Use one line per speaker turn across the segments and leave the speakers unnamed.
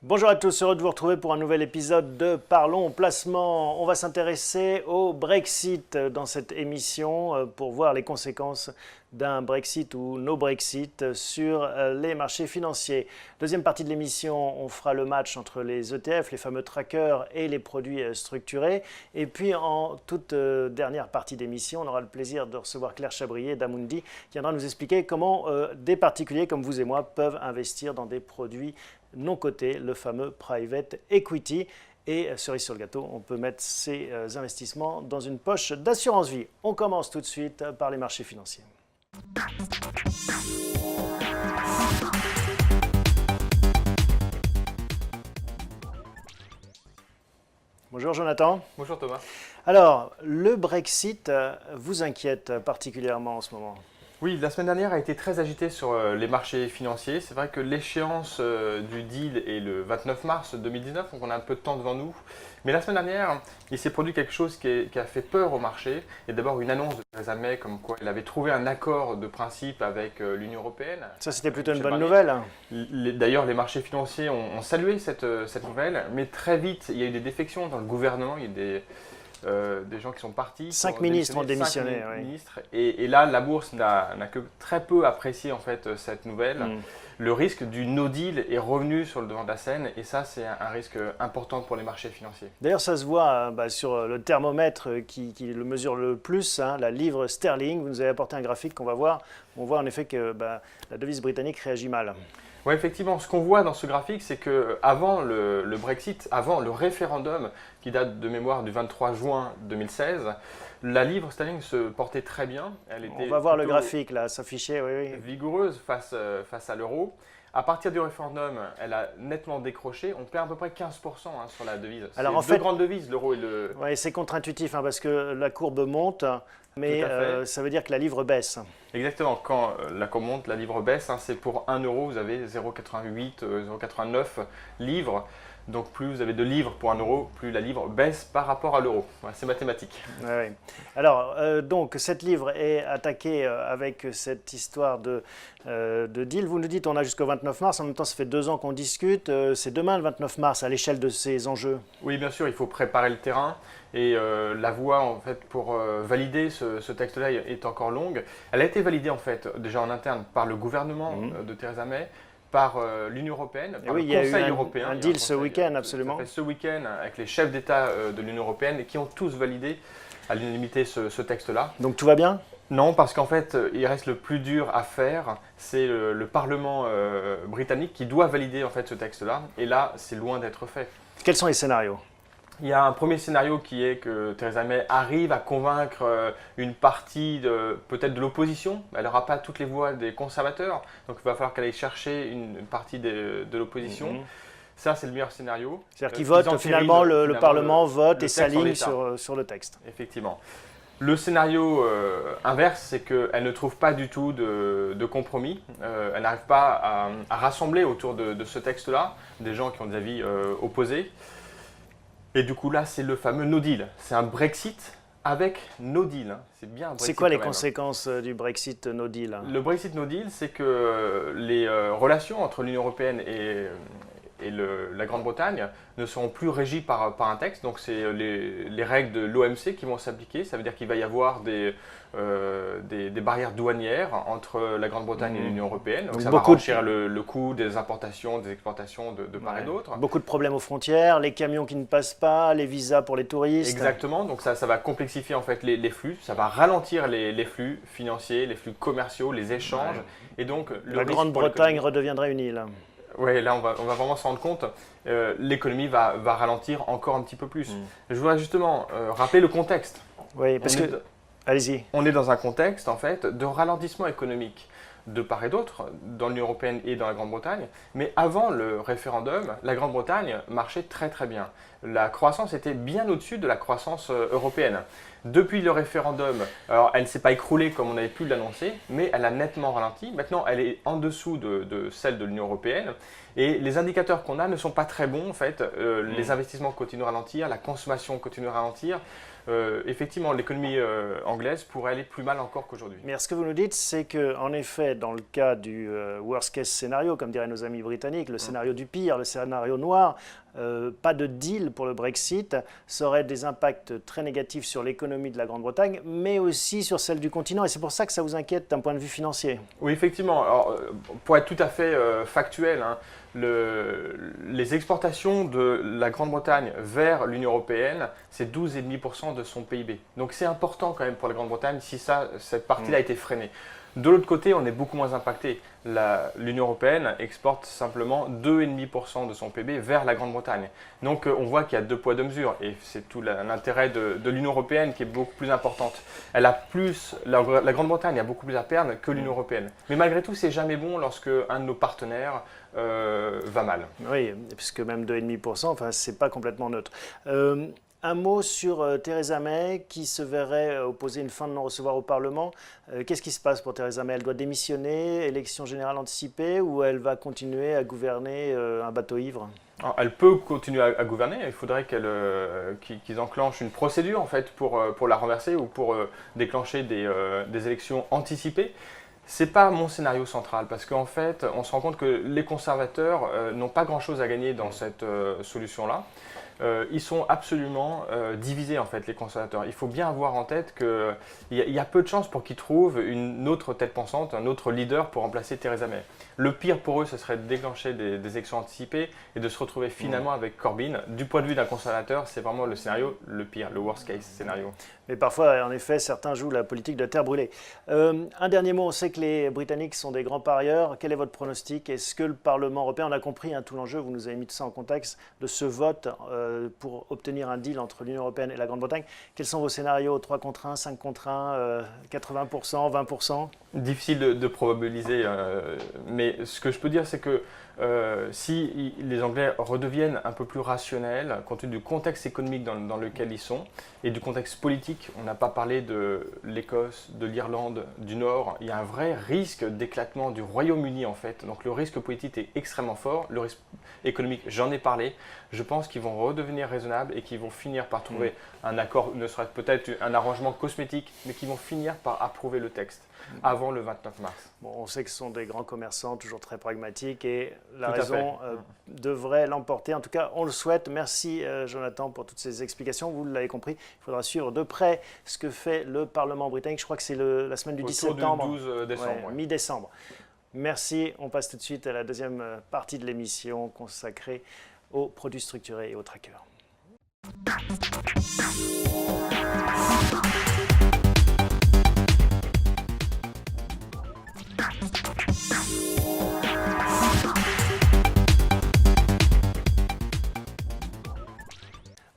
Bonjour à tous, heureux de vous retrouver pour un nouvel épisode de Parlons Placement. On va s'intéresser au Brexit dans cette émission pour voir les conséquences d'un Brexit ou no Brexit sur les marchés financiers. Deuxième partie de l'émission, on fera le match entre les ETF, les fameux trackers et les produits structurés. Et puis en toute dernière partie d'émission, on aura le plaisir de recevoir Claire Chabrier d'Amundi qui viendra nous expliquer comment des particuliers comme vous et moi peuvent investir dans des produits non coté, le fameux private equity. Et cerise sur le gâteau, on peut mettre ces investissements dans une poche d'assurance vie. On commence tout de suite par les marchés financiers. Bonjour Jonathan.
Bonjour Thomas.
Alors, le Brexit vous inquiète particulièrement en ce moment?
Oui, la semaine dernière a été très agitée sur les marchés financiers. C'est vrai que l'échéance du deal est le 29 mars 2019, donc on a un peu de temps devant nous. Mais la semaine dernière, il s'est produit quelque chose qui a fait peur au marché. Il y a d'abord une annonce de Theresa May comme quoi il avait trouvé un accord de principe avec l'Union européenne.
Ça, c'était plutôt une bonne nouvelle.
D'ailleurs, les marchés financiers ont salué cette nouvelle, mais très vite, il y a eu des défections dans le gouvernement. Il y a eu des gens qui sont partis.
5 ministres ont démissionné.
Et là, la bourse n'a que très peu apprécié en fait cette nouvelle. Le risque du no deal est revenu sur le devant de la scène et ça, c'est un risque important pour les marchés financiers.
D'ailleurs, ça se voit sur le thermomètre qui le mesure le plus, la livre sterling. Vous nous avez apporté un graphique qu'on va voir. On voit en effet que la devise britannique réagit mal.
Oui, effectivement, ce qu'on voit dans ce graphique, c'est qu'avant le Brexit, avant le référendum qui date de mémoire du 23 juin 2016, la livre sterling se portait très bien.
On va voir le graphique là, s'afficher, oui.
Vigoureuse face à l'euro. À partir du référendum, elle a nettement décroché. On perd à peu près 15% sur la devise.
Alors en
fait, deux grandes devises, l'euro et le...
Oui, c'est contre-intuitif parce que la courbe monte, mais ça veut dire que la livre baisse.
Exactement. Quand la courbe monte, la livre baisse. C'est pour 1 euro, vous avez 0,88, 0,89 livres. Donc plus vous avez de livres pour 1 euro, plus la livre baisse par rapport à l'euro. Voilà, c'est mathématique.
Oui. Alors, donc, cette livre est attaquée avec cette histoire de deal. Vous nous dites on a jusqu'au 29 mars, en même temps ça fait 2 ans qu'on discute. C'est demain le 29 mars à l'échelle de ces enjeux?
Oui, bien sûr, il faut préparer le terrain. Et la voie en fait pour valider ce texte-là est encore longue. Elle a été validée en fait déjà en interne par le gouvernement de Theresa May, par l'Union européenne, par le Conseil européen.
Un deal ce week-end, absolument.
Ce week-end avec les chefs d'État de l'Union européenne et qui ont tous validé à l'unanimité ce texte-là.
Donc tout va bien?
Non, parce qu'en fait, il reste le plus dur à faire, c'est le Parlement britannique qui doit valider en fait ce texte-là. Et là, c'est loin d'être fait.
Quels sont les scénarios?
Il y a un premier scénario qui est que Theresa May arrive à convaincre une partie peut-être de l'opposition. Elle n'aura pas toutes les voix des conservateurs, donc il va falloir qu'elle aille chercher une partie de l'opposition. Ça, c'est le meilleur scénario.
C'est-à-dire qu'ils votent, finalement, le Parlement vote et s'aligne sur le texte.
Effectivement. Le scénario inverse, c'est qu'elle ne trouve pas du tout de compromis. Elle n'arrive pas à rassembler autour de ce texte-là des gens qui ont des avis opposés. Et du coup, là, c'est le fameux no deal. C'est un Brexit avec no deal. C'est bien un Brexit.
C'est quoi les conséquences du Brexit no deal?
Le Brexit no deal, c'est que les relations entre l'Union européenne et la Grande-Bretagne ne seront plus régies par un texte. Donc, c'est les règles de l'OMC qui vont s'appliquer. Ça veut dire qu'il va y avoir des barrières douanières entre la Grande-Bretagne et l'Union européenne. Donc, ça va renchir le coût des importations, des exportations de part et d'autre.
Beaucoup de problèmes aux frontières, les camions qui ne passent pas, les visas pour les touristes.
Exactement. Donc, ça va complexifier en fait les flux. Ça va ralentir les flux financiers, les flux commerciaux, les échanges. Ouais. Et donc,
la Grande-Bretagne redeviendrait une île.
Oui, là, on va vraiment se rendre compte. L'économie va ralentir encore un petit peu plus. Je voudrais justement rappeler le contexte.
Oui, parce que... Allez-y.
On est dans un contexte, en fait, de ralentissement économique de part et d'autre, dans l'Union européenne et dans la Grande-Bretagne. Mais avant le référendum, la Grande-Bretagne marchait très très bien. La croissance était bien au-dessus de la croissance européenne. Depuis le référendum, alors elle ne s'est pas écroulée comme on avait pu l'annoncer, mais elle a nettement ralenti. Maintenant, elle est en dessous de celle de l'Union européenne. Et les indicateurs qu'on a ne sont pas très bons en fait. Les investissements continuent à ralentir, la consommation continue à ralentir. effectivement, l'économie anglaise pourrait aller plus mal encore qu'aujourd'hui.
Mais ce que vous nous dites, c'est qu'en effet, dans le cas du worst case scénario, comme diraient nos amis britanniques, le scénario du pire, le scénario noir, pas de deal pour le Brexit, ça aurait des impacts très négatifs sur l'économie de la Grande-Bretagne, mais aussi sur celle du continent. Et c'est pour ça que ça vous inquiète d'un point de vue financier.
Oui, effectivement. Alors, pour être tout à fait factuel, hein, les exportations de la Grande-Bretagne vers l'Union européenne, c'est 12,5% de son PIB. Donc c'est important quand même pour la Grande-Bretagne si cette partie-là a été freinée. De l'autre côté, on est beaucoup moins impacté. L'Union européenne exporte simplement 2,5% de son PIB vers la Grande-Bretagne. Donc on voit qu'il y a deux poids, deux mesures. Et c'est tout l'intérêt de l'Union européenne qui est beaucoup plus importante. La Grande-Bretagne a beaucoup plus à perdre que l'Union européenne. Mais malgré tout, c'est jamais bon lorsque un de nos partenaires va mal.
Oui, puisque même 2,5%, enfin, c'est pas complètement neutre. Un mot sur Theresa May qui se verrait opposer une fin de non-recevoir au Parlement. Qu'est-ce qui se passe pour Theresa May? Elle doit démissionner, élection générale anticipée, ou elle va continuer à gouverner un bateau ivre?
Alors, elle peut continuer à gouverner. Il faudrait qu'ils enclenchent une procédure en fait pour la renverser ou pour déclencher des élections anticipées. C'est pas mon scénario central parce qu'en fait, on se rend compte que les conservateurs n'ont pas grand-chose à gagner dans cette solution-là. Ils sont absolument divisés en fait, les conservateurs. Il faut bien avoir en tête qu'il y a peu de chances pour qu'ils trouvent une autre tête pensante, un autre leader pour remplacer Theresa May. Le pire pour eux, ce serait de déclencher des élections anticipées et de se retrouver finalement avec Corbyn. Du point de vue d'un conservateur, c'est vraiment le scénario le pire, le worst case scénario.
Mais parfois, en effet, certains jouent la politique de la terre brûlée. Un dernier mot, on sait que les Britanniques sont des grands parieurs. Quel est votre pronostic? Est-ce que le Parlement européen, on a compris tout l'enjeu, vous nous avez mis tout ça en contexte, de ce vote pour obtenir un deal entre l'Union européenne et la Grande-Bretagne? Quels sont vos scénarios? 3 contre 1, 5 contre 1, 80%, 20%?
Difficile de probabiliser, mais ce que je peux dire, c'est que si les Anglais redeviennent un peu plus rationnels, compte tenu du contexte économique dans lequel ils sont et du contexte politique, on n'a pas parlé de l'Écosse, de l'Irlande, du Nord, il y a un vrai risque d'éclatement du Royaume-Uni en fait. Donc le risque politique est extrêmement fort, le risque économique, j'en ai parlé. Je pense qu'ils vont redevenir raisonnables et qu'ils vont finir par trouver un accord, ne serait-ce peut-être un arrangement cosmétique, mais qu'ils vont finir par approuver le texte avant le 29 mars.
Bon, on sait que ce sont des grands commerçants, toujours très pragmatiques, et la raison devrait l'emporter. En tout cas, on le souhaite. Merci Jonathan pour toutes ces explications. Vous l'avez compris, il faudra suivre de près ce que fait le Parlement britannique. Je crois que c'est la semaine du 10 septembre.
Autour du 12 décembre.
Ouais, mi-décembre. Merci. On passe tout de suite à la deuxième partie de l'émission consacrée aux produits structurés et aux trackers.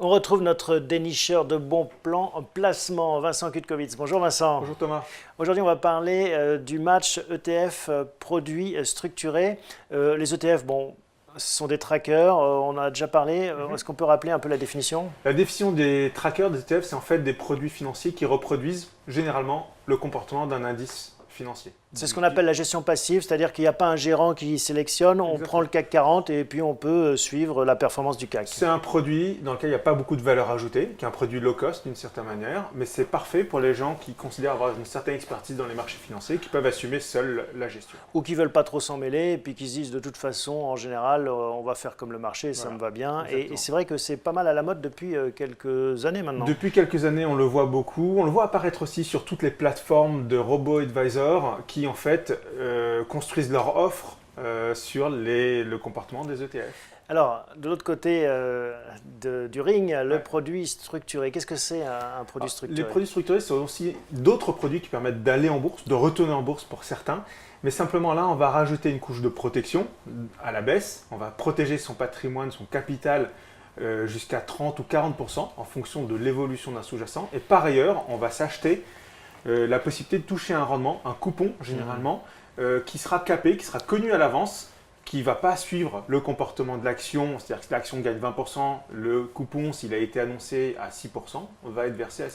On retrouve notre dénicheur de bons plans en placement, Vincent Kutkovitz. Bonjour Vincent.
Bonjour Thomas.
Aujourd'hui, on va parler du match ETF produits structurés. Les ETF, bon, ce sont des trackers, on a déjà parlé. Est-ce qu'on peut rappeler un peu la définition?
La définition des trackers, des ETF, c'est en fait des produits financiers qui reproduisent généralement le comportement d'un indice financier.
C'est ce qu'on appelle la gestion passive, c'est-à-dire qu'il n'y a pas un gérant qui sélectionne, on prend le CAC 40 et puis on peut suivre la performance du CAC.
C'est un produit dans lequel il n'y a pas beaucoup de valeur ajoutée, qui est un produit low cost d'une certaine manière, mais c'est parfait pour les gens qui considèrent avoir une certaine expertise dans les marchés financiers, qui peuvent assumer seuls la gestion.
Ou qui ne veulent pas trop s'en mêler et puis qui se disent de toute façon, en général, on va faire comme le marché, ça me va bien. Et c'est vrai que c'est pas mal à la mode depuis quelques années maintenant.
Depuis quelques années, on le voit beaucoup. On le voit apparaître aussi sur toutes les plateformes de robo-advisors qui en fait construisent leur offre sur le comportement des ETF.
Alors, de l'autre côté du ring, le produit structuré. Qu'est-ce que c'est un produit structuré?
Les produits structurés sont aussi d'autres produits qui permettent d'aller en bourse, de retourner en bourse pour certains. Mais simplement là, on va rajouter une couche de protection à la baisse. On va protéger son patrimoine, son capital jusqu'à 30 ou 40% en fonction de l'évolution d'un sous-jacent. Et par ailleurs, on va s'acheter la possibilité de toucher un rendement, un coupon généralement, qui sera capé, qui sera connu à l'avance, qui ne va pas suivre le comportement de l'action. C'est-à-dire que si l'action gagne 20%, le coupon, s'il a été annoncé à 6%, va être versé à 6%.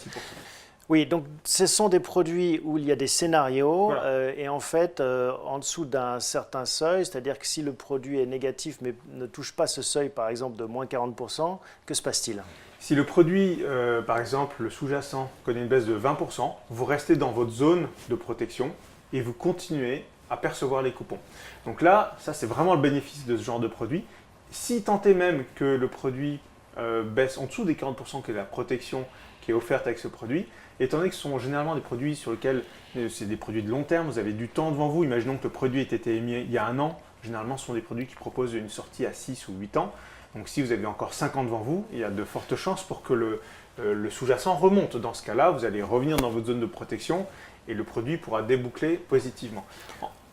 Oui, donc ce sont des produits où il y a des scénarios
Voilà.
et en fait, en dessous d'un certain seuil, c'est-à-dire que si le produit est négatif mais ne touche pas ce seuil, par exemple de moins 40%, que se passe-t-il?
Si le produit, par exemple, le sous-jacent connaît une baisse de 20%, vous restez dans votre zone de protection et vous continuez à percevoir les coupons. Donc là, ça c'est vraiment le bénéfice de ce genre de produit. Si tant est même que le produit baisse en dessous des 40%, qui est la protection qui est offerte avec ce produit, étant donné que ce sont généralement des produits sur lesquels c'est des produits de long terme, vous avez du temps devant vous. Imaginons que le produit ait été émis il y a 1 an. Généralement, ce sont des produits qui proposent une sortie à 6 ou 8 ans. Donc si vous avez encore 5 ans devant vous, il y a de fortes chances pour que le sous-jacent remonte. Dans ce cas-là, vous allez revenir dans votre zone de protection et le produit pourra déboucler positivement.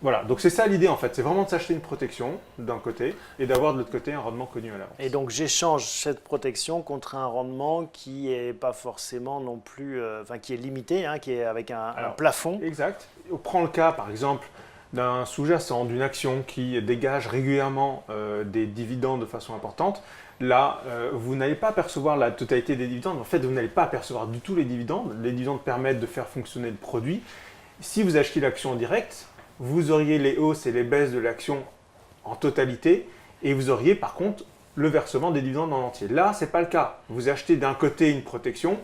Voilà, donc c'est ça l'idée en fait, c'est vraiment de s'acheter une protection d'un côté et d'avoir de l'autre côté un rendement connu à l'avance.
Et donc j'échange cette protection contre un rendement qui n'est pas forcément non plus, qui est limité, qui est avec un plafond.
Exact. On prend le cas par exemple d'un sous-jacent, d'une action qui dégage régulièrement des dividendes de façon importante. Là, vous n'allez pas percevoir la totalité des dividendes. En fait, vous n'allez pas percevoir du tout les dividendes. Les dividendes permettent de faire fonctionner le produit. Si vous achetez l'action en direct, vous auriez les hausses et les baisses de l'action en totalité et vous auriez par contre le versement des dividendes en entier. Là, ce n'est pas le cas. Vous achetez d'un côté une protection,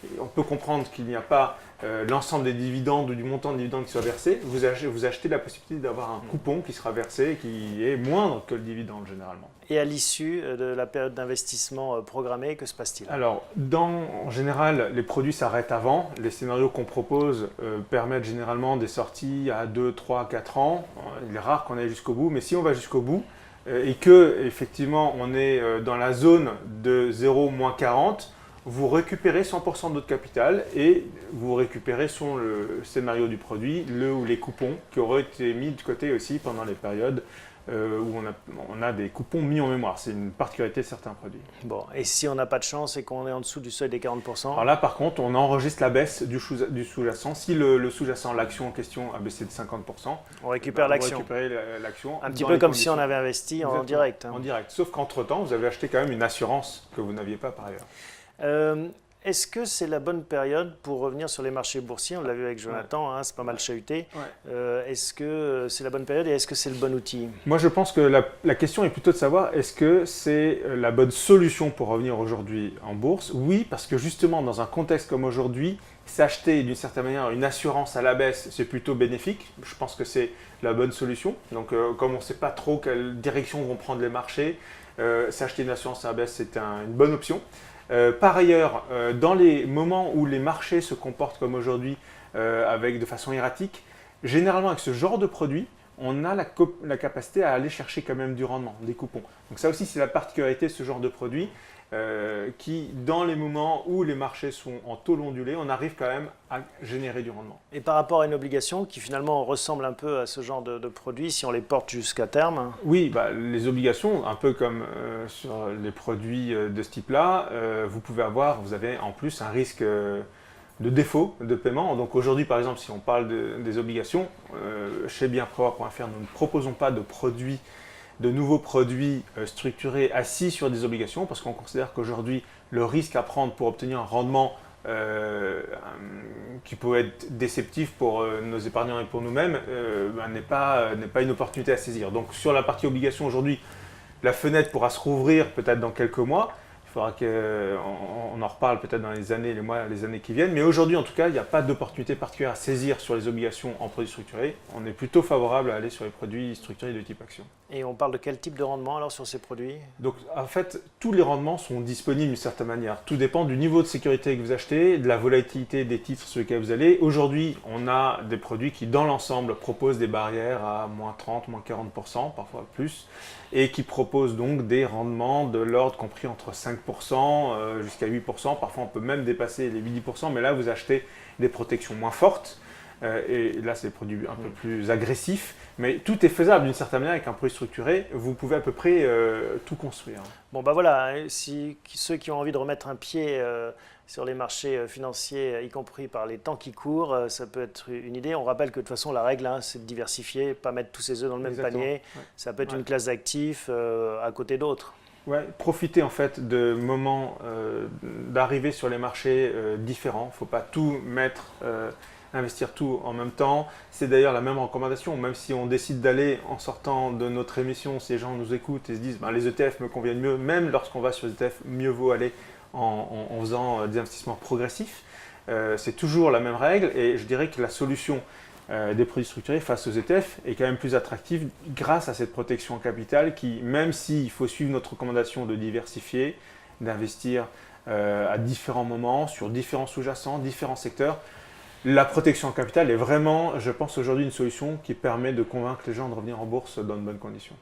et on peut comprendre qu'il n'y a pas l'ensemble des dividendes ou du montant de dividendes qui soit versé. Vous achetez la possibilité d'avoir un coupon qui sera versé et qui est moindre que le dividende généralement.
Et à l'issue de la période d'investissement programmée, que se passe-t-il?
Alors, en général, les produits s'arrêtent avant. Les scénarios qu'on propose permettent généralement des sorties à 2, 3, 4 ans. Il est rare qu'on aille jusqu'au bout, mais si on va jusqu'au bout et que effectivement on est dans la zone de 0-40, vous récupérez 100% de votre capital et vous récupérez selon le scénario du produit le ou les coupons qui auraient été mis de côté aussi pendant les périodes où on a des coupons mis en mémoire. C'est une particularité de certains produits.
Bon, et si on n'a pas de chance et qu'on est en dessous du seuil des 40%?
Alors là, par contre, on enregistre la baisse du sous-jacent. Si le sous-jacent, l'action en question, a baissé de 50%,
on récupère l'action.
On récupère l'action.
Un petit peu comme si on avait investi en direct.
En direct. Sauf qu'entre-temps, vous avez acheté quand même une assurance que vous n'aviez pas par ailleurs.
Est-ce que c'est la bonne période pour revenir sur les marchés boursiers? On l'a vu avec Jonathan, c'est pas mal chahuté. Est-ce que c'est la bonne période et est-ce que c'est le bon outil?
Moi, je pense que la question est plutôt de savoir est-ce que c'est la bonne solution pour revenir aujourd'hui en bourse? Oui, parce que justement, dans un contexte comme aujourd'hui, s'acheter d'une certaine manière une assurance à la baisse, c'est plutôt bénéfique. Je pense que c'est la bonne solution. Donc, comme on ne sait pas trop quelle direction vont prendre les marchés, s'acheter une assurance à la baisse, c'est une bonne option. Par ailleurs, dans les moments où les marchés se comportent comme aujourd'hui, de façon erratique, généralement avec ce genre de produit, on a la capacité à aller chercher quand même du rendement, des coupons. Donc ça aussi, c'est la particularité de ce genre de produit, qui, dans les moments où les marchés sont en taux ondulé, on arrive quand même à générer du rendement.
Et par rapport à une obligation qui finalement ressemble un peu à ce genre de produit, si on les porte jusqu'à terme?
Oui, les obligations, un peu comme sur les produits de ce type-là, vous avez en plus un risque de défaut de paiement. Donc aujourd'hui, par exemple, si on parle des obligations, chez bienprévoir.fr, nous ne proposons pas de nouveaux produits structurés assis sur des obligations parce qu'on considère qu'aujourd'hui, le risque à prendre pour obtenir un rendement qui peut être déceptif pour nos épargnants et pour nous-mêmes n'est pas une opportunité à saisir. Donc sur la partie obligation aujourd'hui, la fenêtre pourra se rouvrir peut-être dans quelques mois. Il faudra qu'on en reparle peut-être dans les années qui viennent. Mais aujourd'hui, en tout cas, il n'y a pas d'opportunité particulière à saisir sur les obligations en produits structurés. On est plutôt favorable à aller sur les produits structurés de type action.
Et on parle de quel type de rendement alors sur ces produits?
Donc en fait, tous les rendements sont disponibles d'une certaine manière. Tout dépend du niveau de sécurité que vous achetez, de la volatilité des titres sur lesquels vous allez. Aujourd'hui, on a des produits qui, dans l'ensemble, proposent des barrières à moins 30, moins 40%, parfois plus, et qui proposent donc des rendements de l'ordre compris entre 5% jusqu'à 8%. Parfois, on peut même dépasser les 10%, mais là, vous achetez des protections moins fortes. Et là, c'est des produits un peu plus agressifs. Mais tout est faisable d'une certaine manière avec un produit structuré. Vous pouvez à peu près tout construire.
Bon, voilà, ceux qui ont envie de remettre un pied sur les marchés financiers, y compris par les temps qui courent, ça peut être une idée. On rappelle que de toute façon, la règle, c'est de diversifier, pas mettre tous ses œufs dans le même panier. Ça peut être une classe d'actifs à côté d'autres.
Ouais, profiter en fait de moments d'arrivée sur les marchés différents. Il ne faut pas tout mettre investir tout en même temps. C'est d'ailleurs la même recommandation, même si on décide d'aller en sortant de notre émission, si les gens nous écoutent et se disent les ETF me conviennent mieux, même lorsqu'on va sur les ETF, mieux vaut aller en faisant des investissements progressifs. C'est toujours la même règle et je dirais que la solution des produits structurés face aux ETF est quand même plus attractive grâce à cette protection en capital qui, même s'il faut suivre notre recommandation de diversifier, d'investir à différents moments, sur différents sous-jacents, différents secteurs, la protection en capital est vraiment, je pense aujourd'hui, une solution qui permet de convaincre les gens de revenir en bourse dans de bonnes conditions.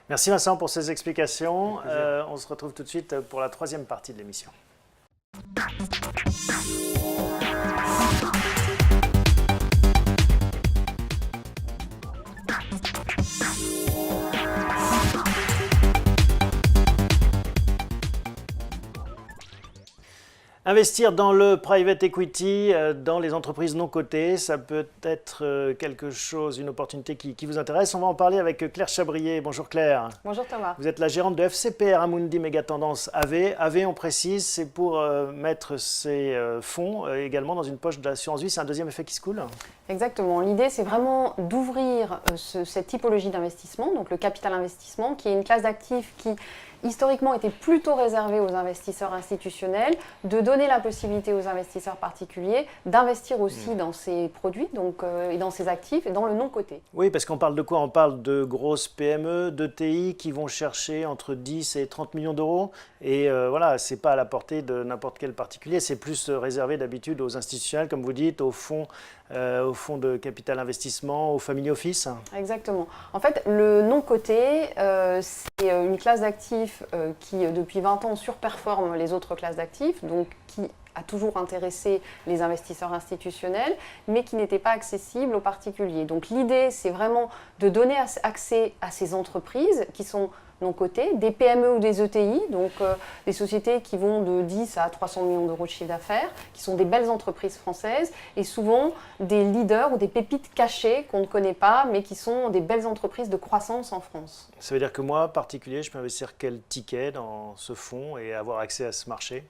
Merci Vincent pour ces explications. On se retrouve tout de suite pour la troisième partie de l'émission. Investir dans le private equity, dans les entreprises non cotées, ça peut être quelque chose, une opportunité qui vous intéresse. On va en parler avec Claire Chabrier. Bonjour Claire.
Bonjour Thomas.
Vous êtes la gérante de FCPR Amundi Mégatendance AV. AV, on précise, c'est pour mettre ces fonds également dans une poche d'assurance vie. C'est un deuxième effet qui se coule.
Exactement. L'idée, c'est vraiment d'ouvrir cette typologie d'investissement, donc le capital investissement, qui est une classe d'actifs qui historiquement était plutôt réservée aux investisseurs institutionnels, de donner la possibilité aux investisseurs particuliers d'investir aussi dans ces produits et dans ces actifs et dans le non coté.
Oui, parce qu'on parle de quoi? On parle de grosses PME, d'ETI qui vont chercher entre 10 et 30 millions d'euros. Et voilà, ce n'est pas à la portée de n'importe quel particulier, c'est plus réservé d'habitude aux institutionnels, comme vous dites, aux fonds de capital investissement, aux family office.
Exactement. En fait, le non coté, c'est une classe d'actifs qui, depuis 20 ans, surperforme les autres classes d'actifs, donc qui a toujours intéressé les investisseurs institutionnels, mais qui n'était pas accessible aux particuliers. Donc l'idée, c'est vraiment de donner accès à ces entreprises qui sont non cotées, des PME ou des ETI, donc des sociétés qui vont de 10 à 300 millions d'euros de chiffre d'affaires, qui sont des belles entreprises françaises, et souvent des leaders ou des pépites cachées qu'on ne connaît pas, mais qui sont des belles entreprises de croissance en France.
Ça veut dire que moi, particulier, je peux investir quel ticket dans ce fonds et avoir accès à ce marché?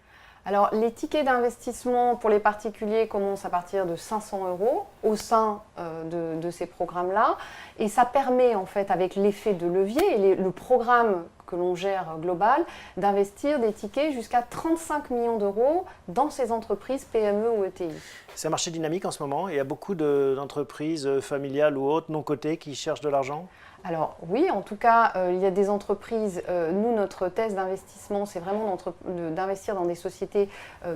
Alors, les tickets d'investissement pour les particuliers commencent à partir de 500 € au sein de ces programmes-là. Et ça permet, en fait, avec l'effet de levier et le programme que l'on gère global, d'investir des tickets jusqu'à 35 millions d'euros dans ces entreprises PME ou ETI.
C'est un marché dynamique en ce moment. Il y a beaucoup d'entreprises familiales ou autres non cotées qui cherchent de l'argent?
Alors oui, en tout cas, il y a des entreprises, nous, notre thèse d'investissement, c'est vraiment d'investir dans des sociétés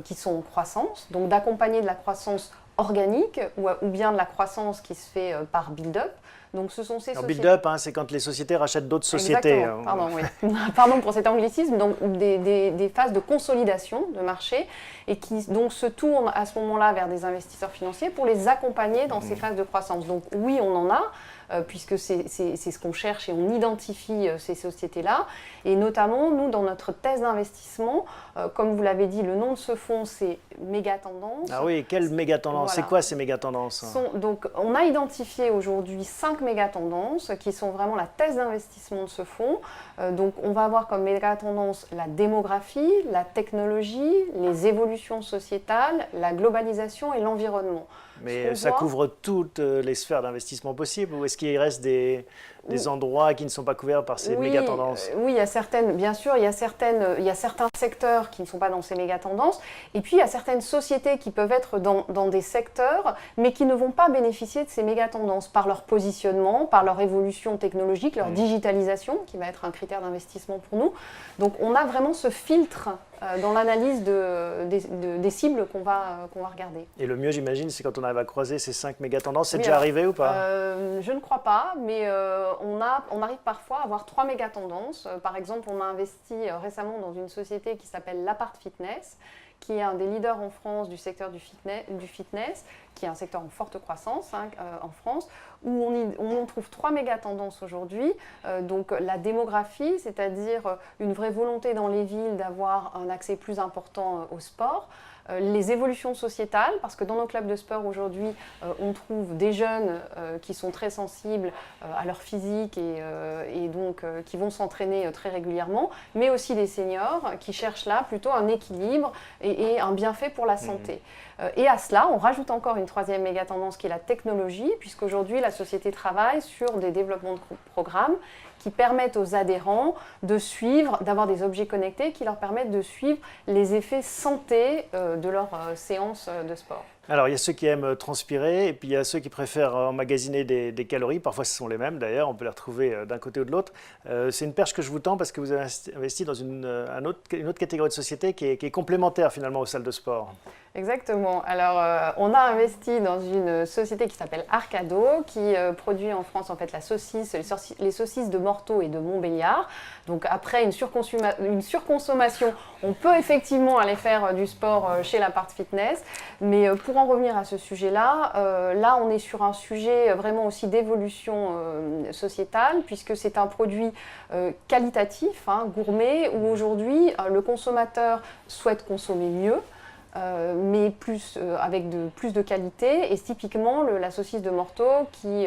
qui sont en croissance, donc d'accompagner de la croissance organique ou bien de la croissance qui se fait par build-up. Donc ce sont ces
Alors,
sociétés...
build-up, c'est quand les sociétés rachètent d'autres sociétés.
Exactement, pardon, oui. Pardon pour cet anglicisme, donc des phases de consolidation de marché et qui donc se tournent à ce moment-là vers des investisseurs financiers pour les accompagner dans ces phases de croissance. Donc oui, on en a. Puisque c'est ce qu'on cherche et on identifie ces sociétés-là. Et notamment, nous, dans notre thèse d'investissement, comme vous l'avez dit, le nom de ce fonds, c'est Mégatendance.
Ah oui, quelle mégatendance?
Voilà.
C'est quoi ces mégatendances?
Donc, on a identifié aujourd'hui 5 mégatendances qui sont vraiment la thèse d'investissement de ce fonds. Donc, on va avoir comme mégatendance la démographie, la technologie, les évolutions sociétales, la globalisation et l'environnement.
Mais ça couvre toutes les sphères d'investissement possibles ou est-ce qu'il reste des endroits qui ne sont pas couverts par ces mégatendances?
Oui, il y a certaines, bien sûr, il y a certains secteurs qui ne sont pas dans ces mégatendances et puis il y a certaines sociétés qui peuvent être dans des secteurs mais qui ne vont pas bénéficier de ces mégatendances par leur positionnement, par leur évolution technologique, leur digitalisation qui va être un critère d'investissement pour nous. Donc on a vraiment ce filtre dans l'analyse des cibles qu'on va regarder.
Et le mieux, j'imagine, c'est quand on arrive à croiser ces 5 mégatendances. C'est
Oui,
déjà arrivé ou pas?
Je ne crois pas, mais on arrive parfois à avoir 3 mégatendances. Par exemple, on a investi récemment dans une société qui s'appelle l'Apart Fitness, qui est un des leaders en France du secteur du fitness, qui est un secteur en forte croissance en France, où on trouve 3 méga tendances aujourd'hui. Donc la démographie, c'est-à-dire une vraie volonté dans les villes d'avoir un accès plus important au sport. Les évolutions sociétales, parce que dans nos clubs de sport aujourd'hui, on trouve des jeunes qui sont très sensibles à leur physique et donc qui vont s'entraîner très régulièrement, mais aussi des seniors qui cherchent là plutôt un équilibre et un bienfait pour la santé. Et à cela, on rajoute encore une troisième méga tendance qui est la technologie, puisqu'aujourd'hui la société travaille sur des développements de programmes qui permettent aux adhérents de suivre, d'avoir des objets connectés qui leur permettent de suivre les effets santé de leur séance de sport.
Alors, il y a ceux qui aiment transpirer et puis il y a ceux qui préfèrent emmagasiner des calories. Parfois, ce sont les mêmes d'ailleurs, on peut les retrouver d'un côté ou de l'autre. C'est une perche que je vous tends parce que vous avez investi dans une autre catégorie de société qui est complémentaire finalement aux salles de sport.
Exactement. Alors, on a investi dans une société qui s'appelle Arcado, qui produit en France en fait la saucisse, les saucisses de Morteau et de Montbéliard. Donc après une surconsommation, on peut effectivement aller faire du sport chez la part fitness. Mais pour en revenir à ce sujet-là, là on est sur un sujet vraiment aussi d'évolution sociétale, puisque c'est un produit qualitatif, gourmet, où aujourd'hui le consommateur souhaite consommer mieux. Mais avec plus de qualité. Et typiquement, la saucisse de Morteau qui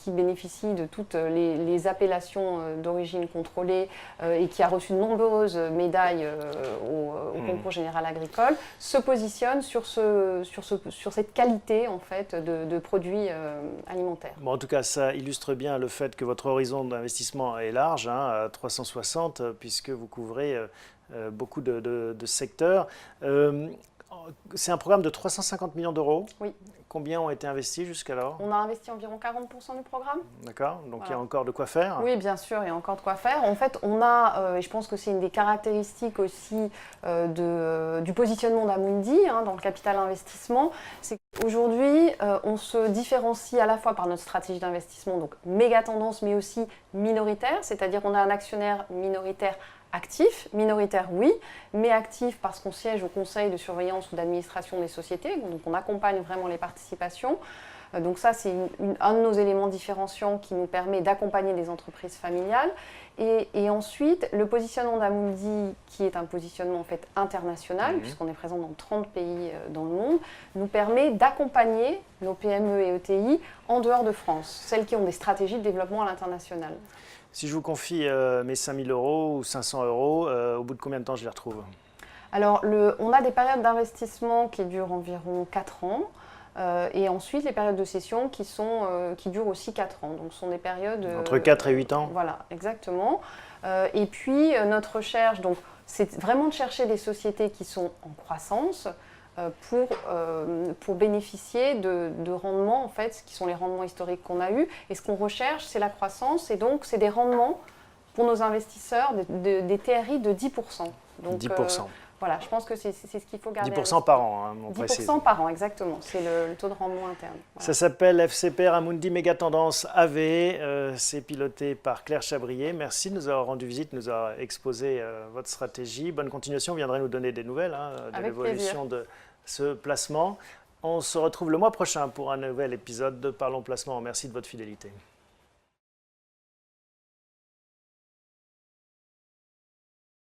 bénéficie de toutes les appellations d'origine contrôlée et qui a reçu de nombreuses médailles au concours général agricole, se positionne sur cette qualité en fait, de produits alimentaires.
Bon, en tout cas, ça illustre bien le fait que votre horizon d'investissement est large, à 360, puisque vous couvrez beaucoup de secteurs. C'est un programme de 350 millions d'euros.
Oui.
Combien ont été investis jusqu'alors?
On a investi environ 40% du programme.
D'accord, donc
voilà.
Il y a encore de quoi faire.
Oui, bien sûr, il y a encore de quoi faire. En fait, on a, et je pense que c'est une des caractéristiques aussi du positionnement d'Amundi dans le capital investissement, c'est qu'aujourd'hui, on se différencie à la fois par notre stratégie d'investissement, donc méga tendance, mais aussi minoritaire, c'est-à-dire qu'on a un actionnaire minoritaire actif, minoritaire oui, mais actif parce qu'on siège au conseil de surveillance ou d'administration des sociétés, donc on accompagne vraiment les participations. Donc ça, c'est un de nos éléments différenciants qui nous permet d'accompagner des entreprises familiales. Et ensuite, le positionnement d'Amundi, qui est un positionnement en fait international, puisqu'on est présent dans 30 pays dans le monde, nous permet d'accompagner nos PME et ETI en dehors de France, celles qui ont des stratégies de développement à l'international.
Si je vous confie mes 5 000 euros ou 500 euros, au bout de combien de temps je les retrouve?
Alors, on a des périodes d'investissement qui durent environ 4 ans. Et ensuite, les périodes de cession qui durent aussi 4 ans. Donc, ce sont des périodes...
Entre 4 et 8 ans.
Voilà, exactement. Et puis, notre recherche, donc, c'est vraiment de chercher des sociétés qui sont en croissance pour bénéficier de rendements, en fait, qui sont les rendements historiques qu'on a eus. Et ce qu'on recherche, c'est la croissance. Et donc, c'est des rendements pour nos investisseurs, des TRI de 10%. Donc,
10%.
Voilà, je pense que c'est ce qu'il faut garder.
10% par an, on
10%
précise.
par an, exactement. C'est le taux de rendement interne. Voilà.
Ça s'appelle FCPR Amundi Mégatendance AV. C'est piloté par Claire Chabrier. Merci de nous avoir rendu visite, nous avoir exposé votre stratégie. Bonne continuation. Vous viendrez nous donner des nouvelles de l'évolution de ce placement. On se retrouve le mois prochain pour un nouvel épisode de Parlons Placement. Merci de votre fidélité.